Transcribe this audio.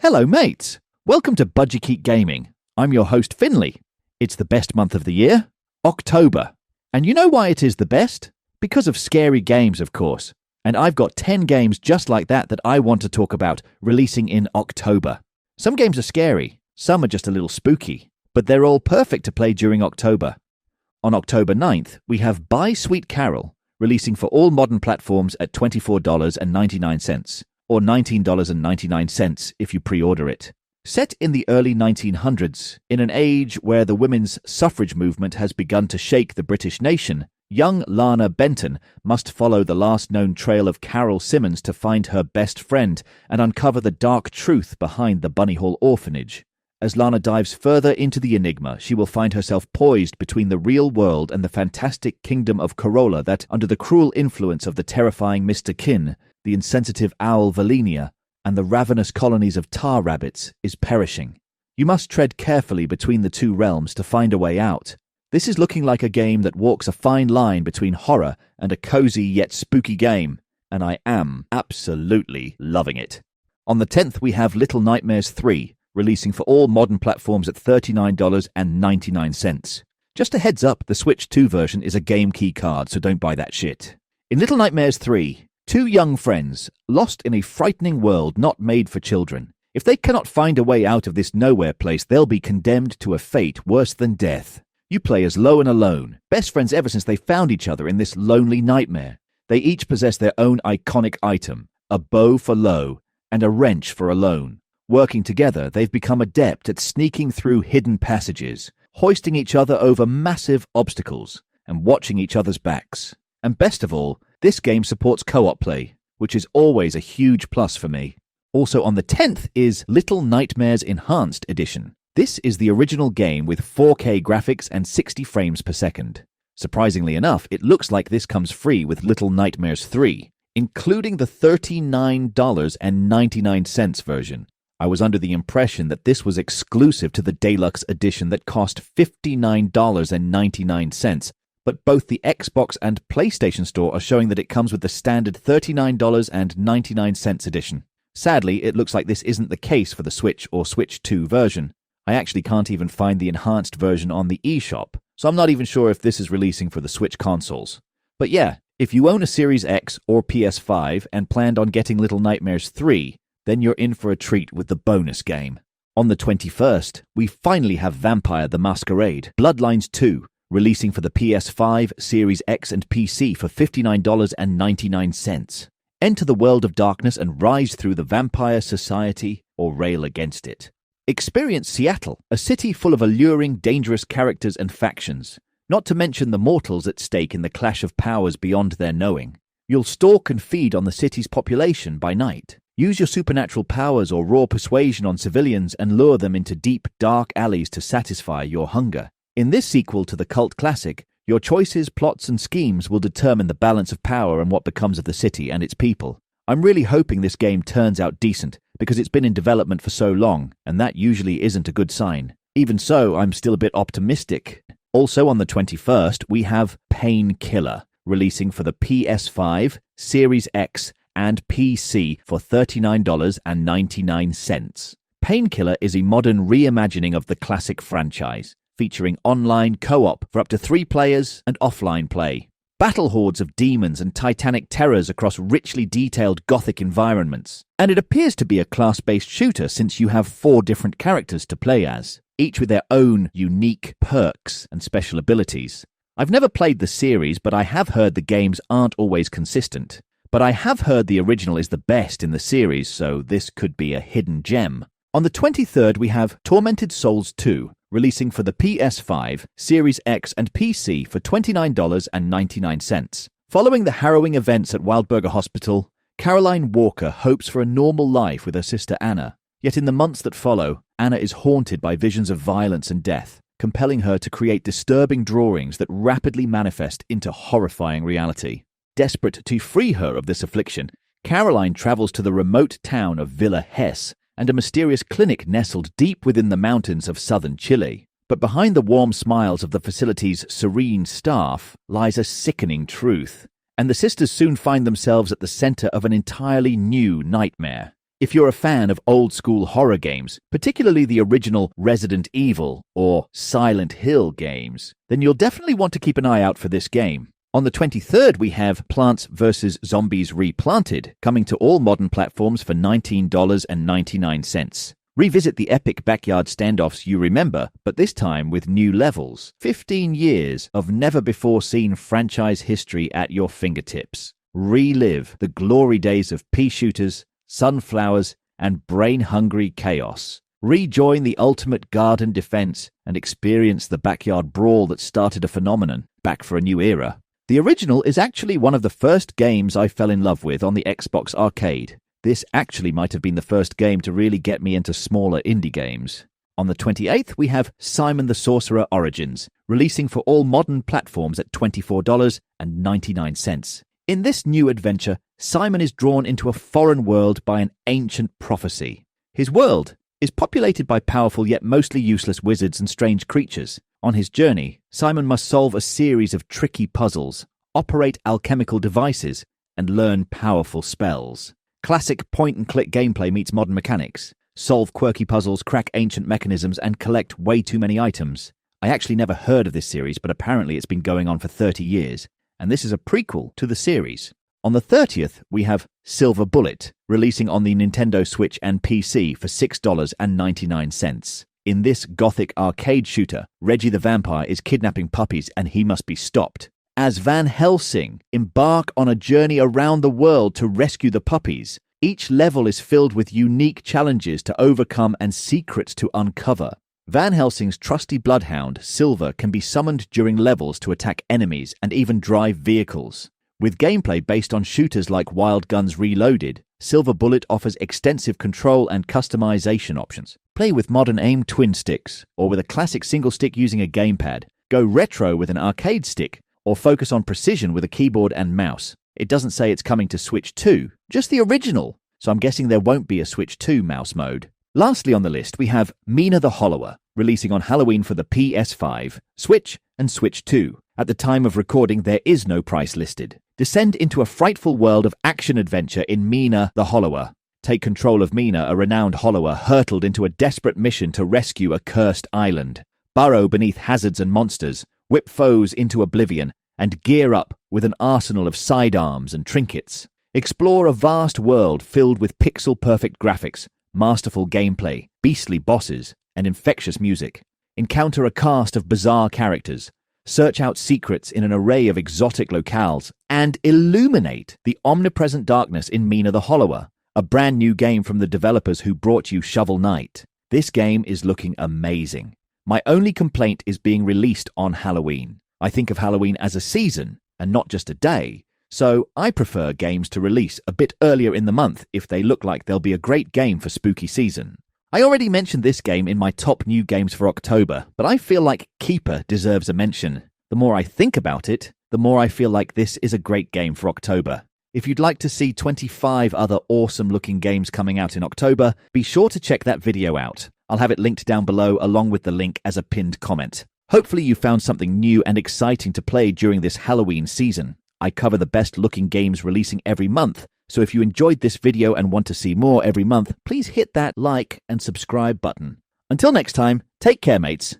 Hello, mates. Welcome to Budgie Gaming. I'm your host, Finley. It's the best month of the year, October. And you know why it is the best? Because of scary games, of course. And I've got 10 games just like that I want to talk about, releasing in October. Some games are scary, some are just a little spooky, but they're all perfect to play during October. On October 9th, we have Buy Sweet Carol, releasing for all modern platforms at $24.99. or $19.99 if you pre-order it. Set in the early 1900s, in an age where the women's suffrage movement has begun to shake the British nation, young Lana Benton must follow the last known trail of Carol Simmons to find her best friend and uncover the dark truth behind the Bunny Hall orphanage. As Lana dives further into the enigma, she will find herself poised between the real world and the fantastic kingdom of Corolla that, under the cruel influence of the terrifying Mr. Kin, the insensitive owl Valenia, and the ravenous colonies of tar rabbits, is perishing. You must tread carefully between the two realms to find a way out. This is looking like a game that walks a fine line between horror and a cozy yet spooky game, and I am absolutely loving it. On the 10th, we have Little Nightmares 3, releasing for all modern platforms at $39.99. Just a heads up, the Switch 2 version is a game key card, so don't buy that shit. In Little Nightmares 3, two young friends, lost in a frightening world not made for children. If they cannot find a way out of this nowhere place, they'll be condemned to a fate worse than death. You play as Lo and Alone, best friends ever since they found each other in this lonely nightmare. They each possess their own iconic item, a bow for Lo and a wrench for Alone. Working together, they've become adept at sneaking through hidden passages, hoisting each other over massive obstacles, and watching each other's backs. And best of all, this game supports co-op play, which is always a huge plus for me. Also on the 10th is Little Nightmares Enhanced Edition. This is the original game with 4K graphics and 60 frames per second. Surprisingly enough, it looks like this comes free with Little Nightmares 3, including the $39.99 version. I was under the impression that this was exclusive to the Deluxe Edition that cost $59.99, but both the Xbox and PlayStation Store are showing that it comes with the standard $39.99 edition. Sadly, it looks like this isn't the case for the Switch or Switch 2 version. I actually can't even find the enhanced version on the eShop, so I'm not even sure if this is releasing for the Switch consoles. But yeah, if you own a Series X or PS5 and planned on getting Little Nightmares 3, then you're in for a treat with the bonus game. On the 21st, we finally have Vampire the Masquerade Bloodlines 2, releasing for the PS5, Series X, and PC for $59.99. Enter the world of darkness and rise through the vampire society or rail against it. Experience Seattle, a city full of alluring, dangerous characters and factions, not to mention the mortals at stake in the clash of powers beyond their knowing. You'll stalk and feed on the city's population by night. Use your supernatural powers or raw persuasion on civilians and lure them into deep, dark alleys to satisfy your hunger. In this sequel to the cult classic, your choices, plots, and schemes will determine the balance of power and what becomes of the city and its people. I'm really hoping this game turns out decent, because it's been in development for so long, and that usually isn't a good sign. Even so, I'm still a bit optimistic. Also on the 21st, we have Painkiller, releasing for the PS5, Series X, and PC for $39.99. Painkiller is a modern reimagining of the classic franchise, featuring online co-op for up to 3 players and offline play. Battle hordes of demons and titanic terrors across richly detailed gothic environments. And it appears to be a class-based shooter since you have 4 different characters to play as, each with their own unique perks and special abilities. I've never played the series, but I have heard the games aren't always consistent. But I have heard the original is the best in the series, so this could be a hidden gem. On the 23rd, we have Tormented Souls 2, releasing for the PS5, Series X, and PC for $29.99. Following the harrowing events at Wildberger Hospital, Caroline Walker hopes for a normal life with her sister Anna. Yet in the months that follow, Anna is haunted by visions of violence and death, compelling her to create disturbing drawings that rapidly manifest into horrifying reality. Desperate to free her of this affliction, Caroline travels to the remote town of Villa Hesse and a mysterious clinic nestled deep within the mountains of southern Chile. But behind the warm smiles of the facility's serene staff lies a sickening truth, and the sisters soon find themselves at the center of an entirely new nightmare. If you're a fan of old-school horror games, particularly the original Resident Evil or Silent Hill games, then you'll definitely want to keep an eye out for this game. On the 23rd, we have Plants vs. Zombies Replanted, coming to all modern platforms for $19.99. Revisit the epic backyard standoffs you remember, but this time with new levels. 15 years of never-before-seen franchise history at your fingertips. Relive the glory days of pea shooters, sunflowers, and brain-hungry chaos. Rejoin the ultimate garden defense and experience the backyard brawl that started a phenomenon back for a new era. The original is actually one of the first games I fell in love with on the Xbox Arcade. This actually might have been the first game to really get me into smaller indie games. On the 28th, we have Simon the Sorcerer Origins, releasing for all modern platforms at $24.99. In this new adventure, Simon is drawn into a foreign world by an ancient prophecy. His world is populated by powerful yet mostly useless wizards and strange creatures. On his journey, Simon must solve a series of tricky puzzles, operate alchemical devices, and learn powerful spells. Classic point-and-click gameplay meets modern mechanics. Solve quirky puzzles, crack ancient mechanisms, and collect way too many items. I actually never heard of this series, but apparently it's been going on for 30 years, and this is a prequel to the series. On the 30th, we have Silver Bullet, releasing on the Nintendo Switch and PC for $6.99. In this gothic arcade shooter, Reggie the Vampire is kidnapping puppies and he must be stopped. As Van Helsing embark on a journey around the world to rescue the puppies, each level is filled with unique challenges to overcome and secrets to uncover. Van Helsing's trusty bloodhound, Silver, can be summoned during levels to attack enemies and even drive vehicles. With gameplay based on shooters like Wild Guns Reloaded, Silver Bullet offers extensive control and customization options. Play with modern aim twin sticks, or with a classic single stick using a gamepad. Go retro with an arcade stick, or focus on precision with a keyboard and mouse. It doesn't say it's coming to Switch 2, just the original, so I'm guessing there won't be a Switch 2 mouse mode. Lastly on the list, we have Mina the Hollower, releasing on Halloween for the PS5, Switch, and Switch 2. At the time of recording, there is no price listed. Descend into a frightful world of action-adventure in Mina the Hollower. Take control of Mina, a renowned hollower hurtled into a desperate mission to rescue a cursed island. Burrow beneath hazards and monsters, whip foes into oblivion, and gear up with an arsenal of sidearms and trinkets. Explore a vast world filled with pixel-perfect graphics, masterful gameplay, beastly bosses, and infectious music. Encounter a cast of bizarre characters, search out secrets in an array of exotic locales, and illuminate the omnipresent darkness in Mina the Hollower, a brand new game from the developers who brought you Shovel Knight. This game is looking amazing. My only complaint is being released on Halloween. I think of Halloween as a season and not just a day, so I prefer games to release a bit earlier in the month if they look like they'll be a great game for spooky season. I already mentioned this game in my top new games for October, but I feel like Keeper deserves a mention. The more I think about it, the more I feel like this is a great game for October. If you'd like to see 25 other awesome-looking games coming out in October, be sure to check that video out. I'll have it linked down below along with the link as a pinned comment. Hopefully you found something new and exciting to play during this Halloween season. I cover the best-looking games releasing every month, so if you enjoyed this video and want to see more every month, please hit that like and subscribe button. Until next time, take care, mates.